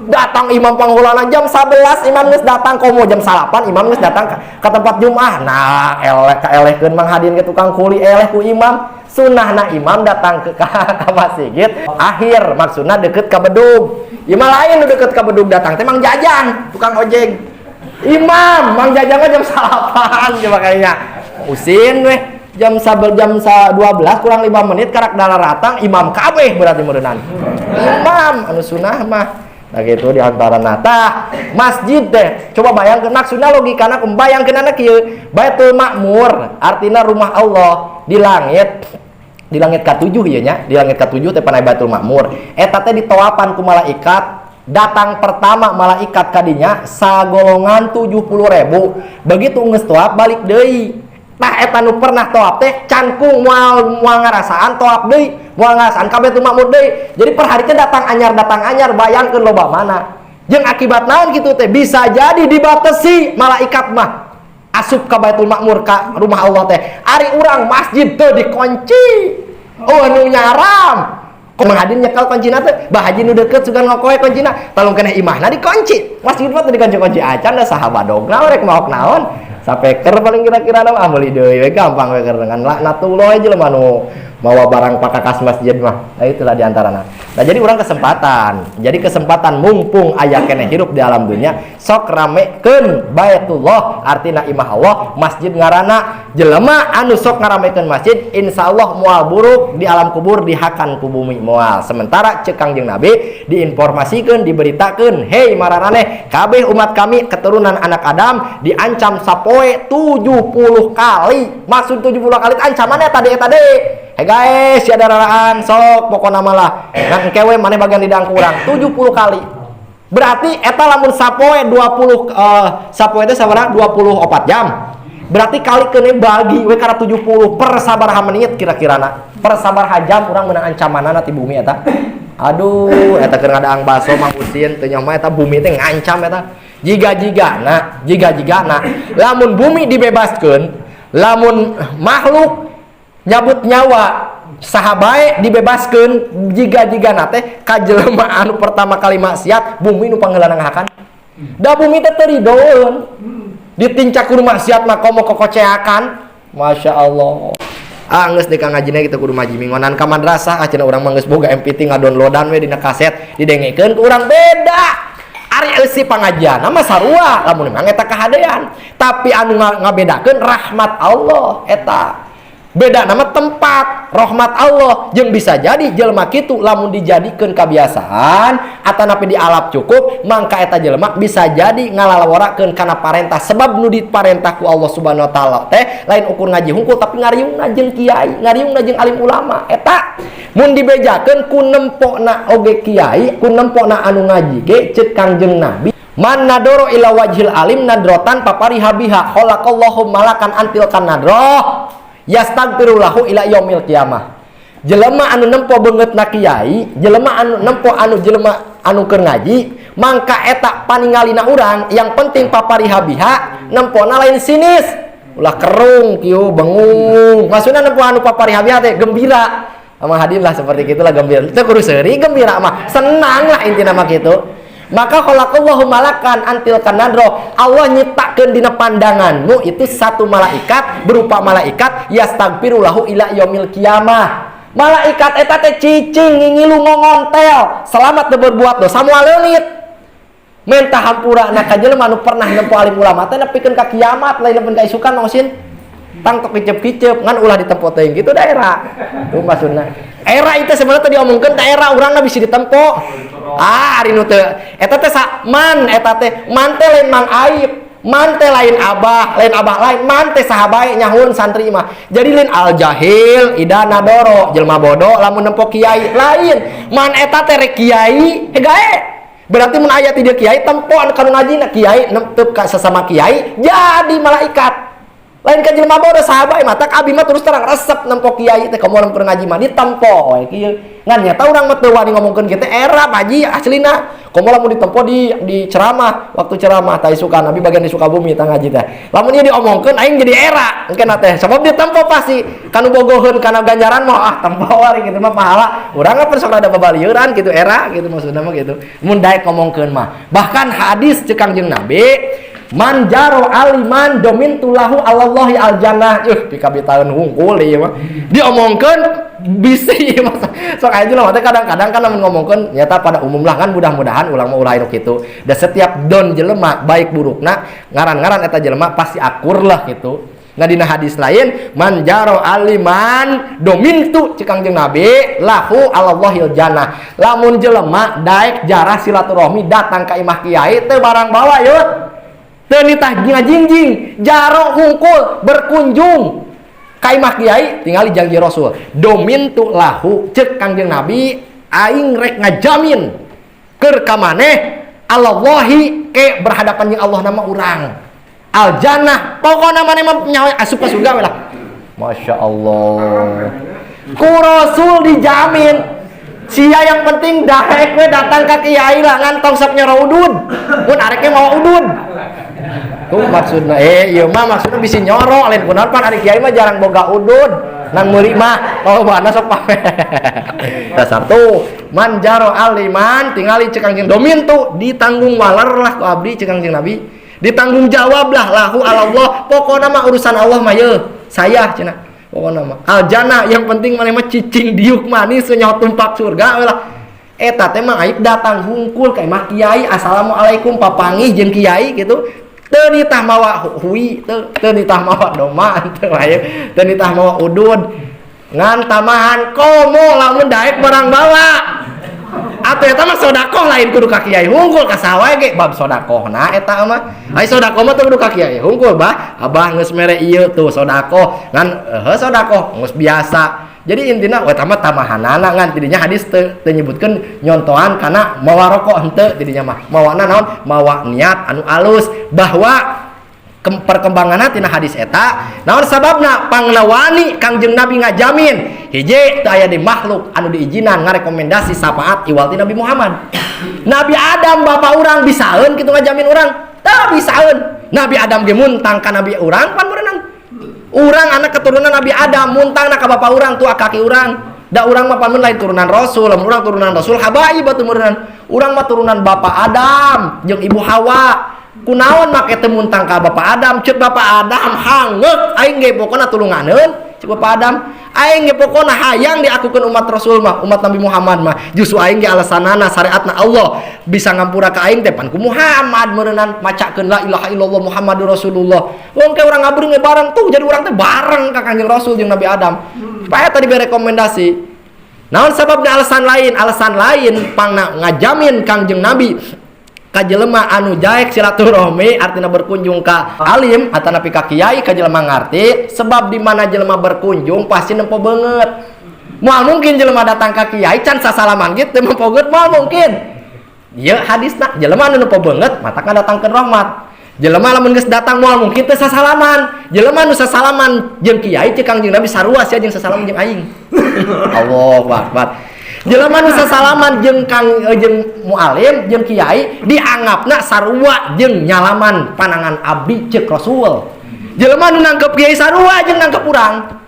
datang imam panghulana jam 11 imam geus datang komo jam 8 imam geus datang ka tempat Jumat nah elehkeun mang hadin ke tukang kuli eleh ku imam sunahna imam datang ke masjid akhir maksudna deket ka bedug imam lain nu deket ka bedug datang teh mang jajan tukang ojek Imam, Mang Jajang jam 8 coba kayaknya. Usin weh jam 12 kurang 5 menit karak dana ratang imam kabeh berarti meureunnan. Imam anu sunah mah. Nah gitu diantara nata masjid deh. Coba bayangkeun maksudna logikana bayangkeun anak kieu. Baitul Ma'mur artina rumah Allah di langit ka-7 ieu nya, di langit ka-7 teh panai Baitul Ma'mur. Eta teh ditoapan ku malaikat. Datang pertama malaikat kadinya sagolongan 70.000. Begitu geus toap balik deui. Tah eta nu pernah toap teh cankung moal ngarasaan toap deui, moal ngarasaan ka Baitul Ma'mur deui. Jadi per hari teh datang anyar bayangkeun loba mana. Jeung akibat naon kitu teh bisa jadi dibatasi malaikat mah. Asup ka Baitul Ma'mur ka rumah Allah teh. Ari urang masjid teu dikunci. Oh anu nyaram. Kok menghadin nyekal kuncina teh, bah haji nu deukeut sugan ngokoe kuncina, talung keneh imahna dikunci. Masjid mah teh dikunci-kunci acan da sahabat dogna rek maok naon. Sapeker paling kira-kira nama meuli deui we gampang we keur dengan laknatullah jelema nu mawa barang pakakas masjid mah. Nah itulah diantarana. Nah jadi urang kesempatan. Jadi kesempatan mumpung aya keneh hirup di alam dunia, sok ramekeun Baitullah artina imah Allah, masjid ngaranna jelema anu sok ngaramekeun masjid insyaallah moal buruk di alam kubur dihakan ku bumi moal. Sementara ceuk Kangjeng Nabi diinformasikeun, diberitakeun, "Hei mararaneh kabeh umat kami keturunan anak Adam diancam sapoe 70 kali." Maksud 70 kali ancamannya tadi eta deui. Hei guys, ya dararaan sok pokona malah ngan engkewe maneh bagian di dangku urang 70 kali. Berarti eta lamun sapoe 20 sapoe teh sabaraha 24 jam. Berarti kali keuneu bagi we kana 70 per sabaraha menit kira-kirana. Per sabaraha jam urang meunang ancamanana ti bumi eta. Aduh, eta keur ngadaang baso Mang Usin teu nyaho mah eta bumi teh ngancam eta. Jiga-jigana lamun bumi dibebaskeun, lamun makhluk nyabut nyawa sahabae dibebaskeun jiga-jigana teh ka jelema anu pertama kali maksiat bumi nu pangheulangahakan. Da bumi teh teu ridoeun. Ditincak kudu maksiat mah komo kokoceakan. Masya Allah. Geus di Kang Ngajina kitu kudu maji mingonan ka madrasah aceuna urang mah geus boga MPT ngadownloadan we dina kaset didengekeun ku urang beda. Ari eusi pangajian mah sarua lamun memang eta kahadean. Tapi anu ngabedakeun rahmat Allah eta. Beda nama tempat rahmat Allah jeung bisa jadi jelema kitu lamun dijadikeun kebiasaan atanapi dialap cukup mangka eta jelema bisa jadi ngalalaworakeun kana parentah sebab nu diparentah ku Allah Subhanahu wa taala teh lain ukur ngaji hungkul tapi ngariungna jeung kiai, ngariungna jeung alim ulama eta mun dibejakeun ku nempona oge kiai, ku nempona anu ngaji ge ceuk Kangjeng Nabi man nadoro ila wajhil alim nadrotan papariha biha khalaqallahu malakan antil kan nadroh yastaghfirullahu ila yaumil qiyamah. Jelema anu nempo beungeutna kiai, jelema anu nempo jelema anu keur ngaji, mangka eta paningalina urang yang penting papariha biha nempona lain sinis. Ulah kerung kieu bengung. Maksudna nempo anu papariha biha teh gembira. Ama hadir lah seperti gitulah gembira. Teu kudu seuri gembira mah, senang lah intina mah kitu. Maka khalaqallahu malakan antil kanadro, Allah nyiptakeun dina pandanganmu itu satu malaikat berupa malaikat yastaghfirullahu ila yaumil qiyamah. Malaikat eta teh cicing ngingilu ngongontel selamat teu berbuat dosa moal leulit. Mentah hampurana ka jelema anu pernah nempo alim ulama teh nepikeun ka kiamat lain nepikeun ka isukan mausin. Tang tok kicep-kicep ngan ulah ditempo teuing kitu daerah. Itu maksudna. Era itu sebenarnya tadi omongkeun daerah urangna bisa ditempo. Ari nu teu eta teh man eta teh man teh lain mang aib, man teh lain abah lain man teh sahabae nyahun santri mah. Jadi lain al jahil ida nadoro jelema bodoh lamun nempo kiai lain. Man eta teh rek kiai gae. Berarti mun aya ti dieu kiai tempo anu ngajina kiai nemtep ka sesama kiai jadi malaikat. Lain ka jelema bodoh sahabat mah tak abi mah terus terang resep nempo kiai teh komo keur ngaji mah ditempo we kieu ngan nyata urang mah teu wani ngomongkeun kieu teh era haji aslina komo lamun ditempo di ceramah waktu ceramah tah isukan abi bagian di Sukabumi tah ngaji teh lamun ieu diomongkeun aing jadi era engkeun teh sabab ditempo pasti kanu bogoheun kana ganjaran mah tempo wari kitu mah pahala urang mah sok rada babalieuran kitu era kitu maksudna mah kitu mun daek ngomongkeun mah bahkan hadis ceuk Kangjeng Nabi Man jaro aliman domin tulahu Allahi al jannah. Pikabitaeun hungkul ieu mah. Diomongkeun bisi mah. Sok aja lah kadang-kadang kan ngomongkeun nyata pada umum lah kan mudah-mudahan ulang mah ulah kitu. Da setiap don jelema baik burukna ngaran-ngaran eta jelema pasti akur lah gitu. Nah dina hadis lain man jaro aliman domintu cek Kangjeng Nabi lahu Allahil jannah. Lamun jelema daek jarah silaturahmi datang ka imah kiai teu barang bawa yeuh. Teu nitah ngajingjing, jaro hungkul berkunjung ka imah kiai tingali janji Rasul. Domintu lahu cek Kangjeng Nabi aing rek ngajamin keur ka maneh Allahi ke berhadapan jeung Allah nama urang. Al jannah pokoknya mana mah nyawa asup ke surga lah. Masya Allah. Ku Rasul dijamin. Sia yang penting daek we datang ke kiai lah ngantong sok nyoro udud. Mun arek mau udud. Tuh maksudna ieu mah maksudna bisi nyoro lain kunaon pan ari kiai mah jarang boga udud. Nang meuli mah bana sok pamer. Dasar tuh man jaro aliman tingali cek Kangjeng domin tuh ditanggung waler lah ku abdi cek Kangjeng Nabi. Ditanggung jawab lah lahu Allah pokoknya mah urusan Allah mah ye saya cenah pokoknya mah al jannah yang penting mana mah cicing diuk manis nyawa tumpak surga lah eta teh mah aib datang hungkul ka imah kiai assalamualaikum papangih jeung kiai gitu teu nitah mawa hui teu nitah mawa doma teu aya teu nitah mawa udud ngan tamahan komo lamun daek barang bawa. Atuh eta mah sodakoh lain kudu ka kiai hungkul ka sawae ge bab sodakohna eta mah. Ai sodakoh mah teh kudu ka kiai hungkul bah. Abah geus mere ieu tuh sodakoh ngan sodakoh geus biasa. Jadi intina eta mah tamahanana ngan tidinya hadis teu nyebutkeun nyontohan kana mawa rokok henteu tidinya mah. Mawana naon? Mawa niat anu alus bahwa perkembangan tina hadis eta naon sababna pangna wani Kangjeng Nabi ngajamin hiji teu aya di makhluk anu diijinan ngarekomendasi syafaat iwal ti Nabi Muhammad. Nabi Adam bapa urang bisaeun kitu ngajamin urang teu bisaeun. Nabi Adam ge muntang ka nabi urang pan berenang urang anak keturunan Nabi Adam muntangna ka bapa urang tua kaki urang da urang mah pamun lain turunan Rasul lamun urang turunan Rasul habaib batu meureun urang mah turunan bapa Adam jeung ibu Hawa. Kunaon make teu muntang ka Bapak Adam ceuk Bapak Adam hangeuk aing ge pokona tulunganeun ceuk Bapak Adam aing ge pokona hayang diakukeun umat Rasul mah umat Nabi Muhammad mah justru aing ge alasanana syariatna Allah bisa ngampura ka aing teh pan ku Muhammad meureunnan macakeun la ilaha illallah Muhammadur Rasulullah wong ke urang ngabring ge bareng tuh jadi urang teh bareng ka Kanjeng Rasul jeung Nabi Adam supaya tadi berekomendasi naon sababna alasan lain pangna ngajamin Kangjeng Nabi ka jelema anu jaek silaturahmi artina berkunjung ka alim atau napi ka kiai ka jelema ngarti sebab di mana jelema berkunjung pasti nempo banget moal mungkin jelema datang ka kiai can sasalaman gitu nempo banget moal mungkin ieu hadisna jelema anu nempo banget mata ngadatangkeun rahmat jelema lamun geus datang moal mungkin teu sasalaman jelema anu sasalaman jeung kiai cek Kangjeng Nabi sarua sia jeung sasalaman jeung aing Allahu akbar. Jelema nu sasalaman jeung jeung mualim jeung kiai dianggapna sarua jeung nyalaman panangan abdi ceuk Rasul. Jelema nu nangkep kiai sarua jeung nangkep urang.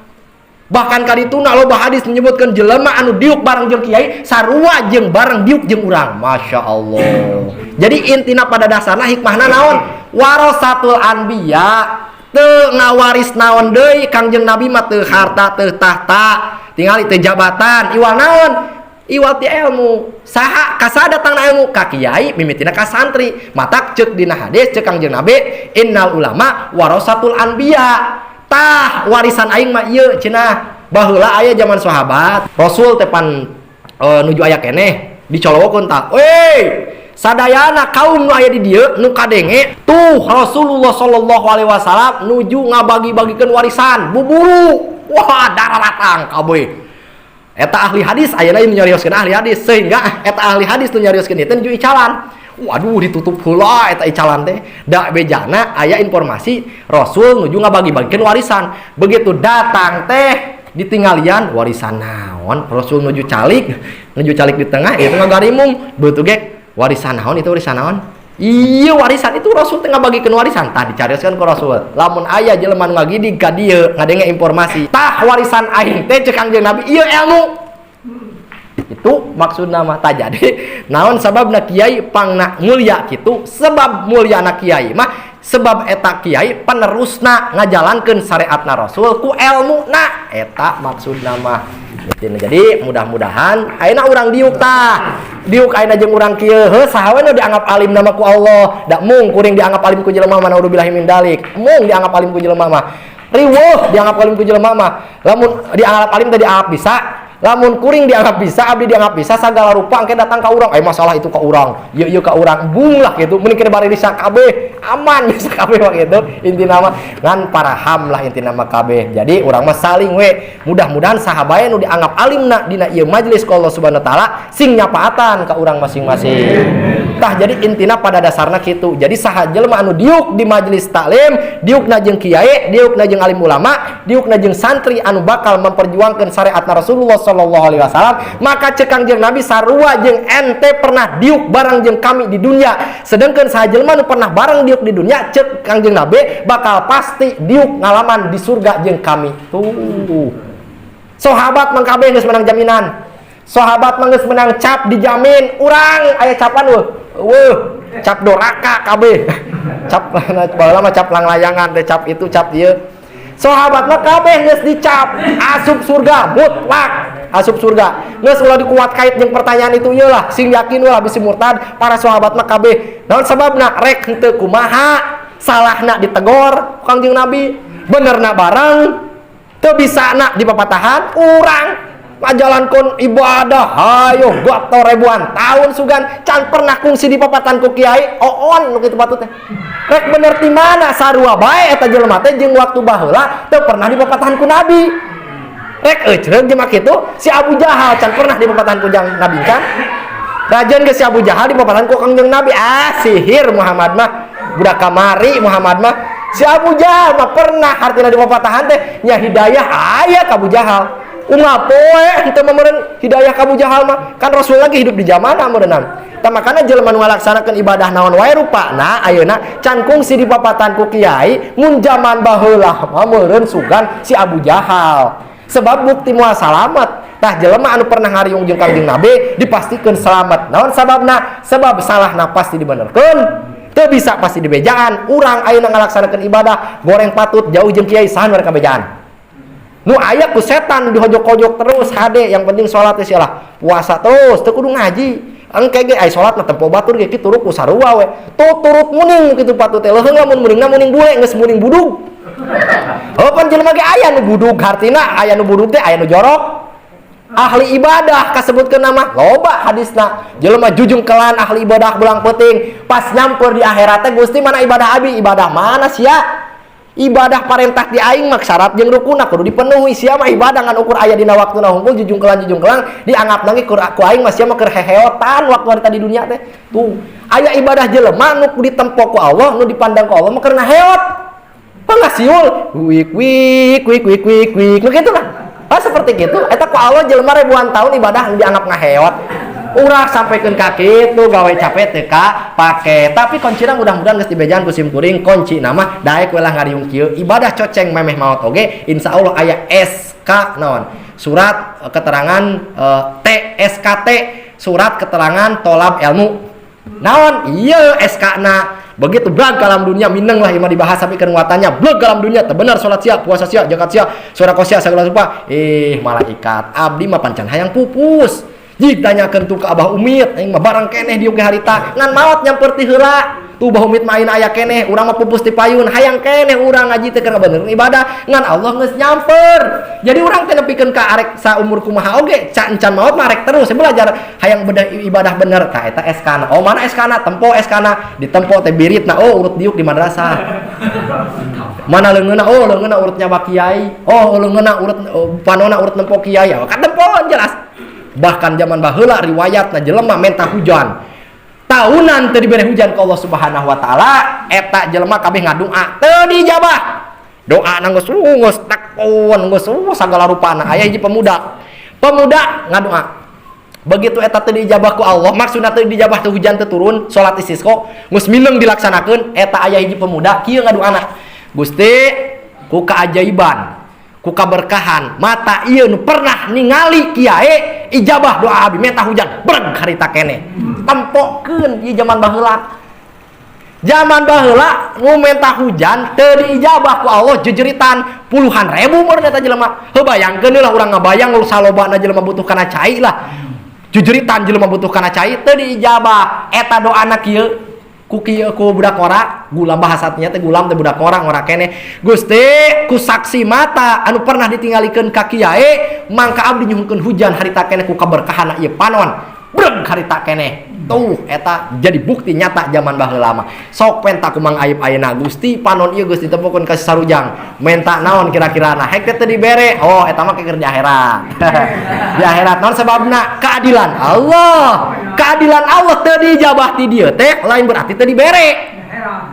Bahkan kadituna loba hadis menyebutkan jelema anu diuk bareng jeung kiai sarua jeung bareng diuk jeung urang. Masya Allah. Jadi intina pada dasarna hikmahna naon? Warasatul anbiya teu ngawaris naon deui Kangjeng Nabi mah teu harta teu tahta tinggal teu jabatan iwal naon? Iwal ti ilmu saha kasa datangna ilmu ka kiai mimitina ka santri matak ceuk dina hadis ceuk Kangjeng Nabi innal ulama warasatul anbiya tah warisan aing mah ieu cenah baheula aya zaman sahabat Rasul teh pan nuju aya keneh dicolowokeun tah weh sadayana kaum nu aya di dieu nu kadenge tuh Rasulullah sallallahu alaihi wasallam nuju ngabagi-bagikeun warisan buburu wah dararatang kabeh. Eta ahli hadis ayeuna ieu nyarioskeun ahli hadis sehingga eta ahli hadis nu nyarioskeun ieu teh nuju icalan. Waduh ditutup heula eta icalan teh. Da bejana aya informasi Rasul nuju ngabagi-bagikeun warisan. Begitu datang teh ditinggalian warisan naon? Rasul nuju calik di tengah itu ngagarimung. Beutu ge warisan naon itu warisan naon? Iya warisan itu Rasul teh ngabagikeun warisan tah dicarioskeun ku Rasul. Lamun aya jelema nu ngagidig ka dieu ngadenge informasi, tah warisan aing teh ceuk Kangjeng Nabi ieu ilmu. Itu maksudna mah tah jadi naon sababna kiai pangna mulia kitu sebab mulyana kiai mah sebab eta kiai penerusna ngajalankeun syariatna Rasul ku elmuna eta maksudna mah. Jadi mudah-mudahan ayeuna urang diuk tah. Diuk ayeuna jeung urang kieu heuh saha we nu dianggap alim nama ku Allah. Da mung kuring dianggap alim ku jelema mah naudzubillahi min dalik. Mung dianggap alim ku jelema mah. Riweuh dianggap alim ku jelema mah. Lamun dianggap alim teh dianggap bisa. Lamun kuring dianggap bisa, abdi dianggap bisa, segala rupa engke datang ka urang. Masalah itu ka urang. Ieu ka urang bung lah gitu. Mending keur bari bisa kabeh. Aman bisa kabeh mah gitu. Intina mah ngan paraham lah intina mah kabeh. Jadi urang mah saling we. Mudah-mudahan saha bae nu dianggap alimna dina ieu majelis ku Allah Subhanahu wa taala sing nyapaatan ka urang masing-masing. Tah jadi intina pada dasarna kitu. Jadi saha jelema anu diuk di majelis taklim, diukna jeung kiai, diukna jeung alim ulama, diukna jeung santri anu bakal memperjuangkeun syariatna Rasulullah sallallahu alaihi wasallam, maka cek Kangjeng Nabi sarua jeung ente pernah diuk bareng jeung kami di dunia. Sedangkan saha jelema nu pernah bareng diuk di dunia, cek Kangjeng Nabi bakal pasti diuk ngalaman di surga jeung kami. Tuh. Sahabat mah kabeh geus menang jaminan. Sahabat mah geus menang cap dijamin. Urang aya capan cap doraka kabeh. Cap baheula mah cap langlayangan teh cap itu cap ieu. Sahabat mah kabeh geus dicap asup surga mutlak, asup surga. Geus ulah dikuat kait jeung pertanyaan itu ieu lah, sing yakin ulah bisi murtad. Para sahabat mah kabeh naon sababna rek henteu kumaha, salahna ditegor Kangjeng Nabi, benerna barang teu bisana dipapatahan urang ngajalankeun ibadah hayo goto ribuan tahun sugan can pernah kungsi di papatan ku kiai oon nu kitu patut teh. Rek bener ti mana sarua bae eta jelema teh jeung waktu baheula teu pernah di papatahan ku Nabi. Rek eucereug jeung kitu si Abu Jahal can pernah di papatahan ku Nabi kan. Rajan ke si Abu Jahal di papatahan ku Kangjeng Nabi. Sihir Muhammad mah budak kamari Muhammad mah. Si Abu Jahal mah pernah hartina di papatahan teh nya hidayah aya ka Abu Jahal. Poe henteu mameureun hidayah ka Abu Jahal mah. Kan Rasul lagi hidup di zamanna meureunna. Tah makana jelema nu ngalaksanakeun ibadah naon wae rupana ayeuna can kungsi di papatan ku kiai mun zaman baheula mah meureun sugan si Abu Jahal. Sebab bukti moal salamet. Tah jelema anu pernah ngariung jeung Kangjeng Nabi dipastikeun salamet. Naon sababna? Sebab salahna pasti dibenerkeun. Teu bisa pasti dibejaan. Urang ayeuna ngalaksanakeun ibadah goreng patut jauh jeung kiai saha mereka bejaan. Nu aya ku setan dihojok-hojok terus hade yang penting salat teh sialah puasa terus teu kudu ngaji engke ge aya salat mah tempo batur ge kitu ku sarua we turut muning kitu patut teh leuheung lamun muningna muning bule geus muning budug. Pan jelema ge aya nu budug hartina aya nu budug teh aya nu jorok. Ahli ibadah kasebutkeun nama loba hadisna jelema jujung kelan ahli ibadah belang peuting pas nyamper di akhirat teh Gusti mana ibadah abi ibadah mana sia. Ibadah parentah di aing mak syarat jeung rukunna kudu dipenuhi sia mah ibadah ngan ukur aya dina waktuna hungkul jujung kelan dianggap nanti ku aing mah sia mah keur heheotan waktu harita di dunia teh. Tuh aya ibadah jelema nu ditempo ku Allah nu dipandang ku Allah mah keur ngaheot pangasiul wik nu kitu lah. Seperti kitu eta ku Allah jelema ribuan tahun ibadah dianggap ngaheot. Urang sampaikan kaki itu gawe capek teka pake tapi kuncina mudah-mudahan geus dibejaan ku sim kuring kunci nama daek we lah ngariung kieu ibadah coceng memeh maot oge insyaallah aya SK naon surat keterangan SKT surat keterangan tolab ilmu naon ieu SK na begitu blag dalam dunia mineng lah imah dibahas sampai kenuatannya blag dalam dunia teu bener salat sia puasa sia zakat sia sedekah sia segala rupa malaikat abdi mah pancan hayang pupus. Jik tanyakeun tu ka Abah Umit, aing mah barang keneh diuk ge harita, ngan maot nyamper ti heula. Tu Abah Umit mah ayeuna aya keneh, urang mah pupus ti payun, hayang keneh urang ngaji teh keur bener ibadah, ngan Allah geus nyamper. Jadi urang teh nepikeun ka arek saumur kumaha oge, can maot mah arek terus belajar hayang ibadah bener. Tah eta SK-na. Oh mana SK-na? Tempo SK-na. Ditempo teh biritna, oh urut diuk di madrasah. Mana leungeunna? Oh leungeunna urut nyaba kiai. Oh leungeunna urut panona urut nempo kiai. Katempo jelas. Bahkan zaman baheula riwayatna jelema menta hujan tahunan teu dibere hujan ka Allah Subhanahu wa taala eta jelema kabeh ngadoa teu dijabah doana geus takon geus sagala rupana aya hiji pemuda ngadoa begitu eta teu dijabah ku Allah maksudna teu dijabah teu hujan teu turun salat istisqa geus mineng dilaksanakeun eta aya hiji pemuda kieu ngadoana Gusti ku kaajaiban ku kaberkahan mata ieu nu pernah ningali kiai ijabah doa abi menta hujan breg harita keneh tempokeun ieu zaman baheula. Zaman baheula nu menta hujan teu diijabah ku Allah jejeritan puluhan ribu meureun eta jelema. Heuh bayangkeun lah urang ngabayang lu salobana jelema butuh kana cai lah. Jejeritan jelema butuh kana cai teu diijabah. Eta doana kieu ku budak ora, gulam bahasanya teh gulam teh budak ora keneh. Gusti ku saksi mata anu pernah ditinggalikeun ka kiai mangka abdi nyuhunkeun hujan harita keneh ku kaberkahan ieu panon. Breg harita keneh. Tuh eta jadi bukti nyata zaman baheula mah. Sok penta kumang aib ayeuna Gusti panon ieu Gusti tempokeun ka sarujang. Menta naon kira-kirana? Hek teh dibere. Oh eta mah keur di akhirat. Di akhirat naon sababna? Keadilan Allah. Keadilan Allah teu dijabah ti dieu teh lain berarti teu dibere.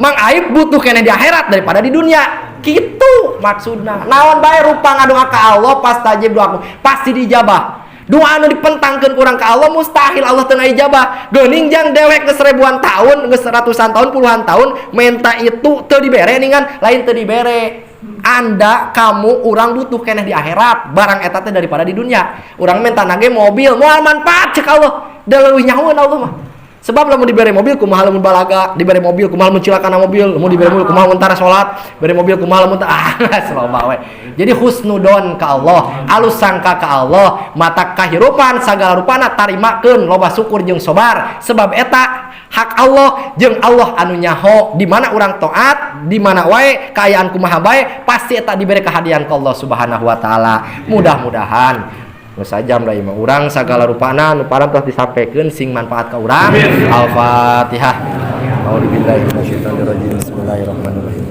Mang aib butuh keneh di akhirat daripada di dunia. Kitu maksudna. Naon bae rupa ngadoa ka Allah pas tajib doaku pasti dijabah. Doa anu dipentangkeun kurang ka Allah mustahil Allah teu ijabah. Geuning jang dewek geus ribuan tahun, geus ratusan tahun, puluhan tahun menta itu teu dibere ningan lain teu dibere. Anda kamu urang butuh keneh di akhirat, barang eta teh daripada di dunia. Urang menta nage mobil moal manfaat cek Allah, da leuwih nyahoeun Allah mah. Sebab lamun dibere mobil kumaha lamun balaga, dibere mobil kumaha lamun cilakana mobil, lamun dibere mobil kumaha lamun tara salat, dibere mobil kumaha lamun sloba we. Jadi husnudon ka Allah, alus sangka ka Allah, mata kahirupan sagala rupana tarimakeun loba syukur jeung sabar. Sebab eta hak Allah jeung Allah anu nyaho di mana urang taat, di mana wae kaayaan kumaha bae pasti eta dibere kahadian ka Allah Subhanahu wa taala. Mudah-mudahan sajam da imah urang sagala rupana nu parantos disampaikeun sing manfaat ka urang. Al-Fatihah. A'udzubillahi minasyaitonir rajim. Bismillahirrahmanirrahim.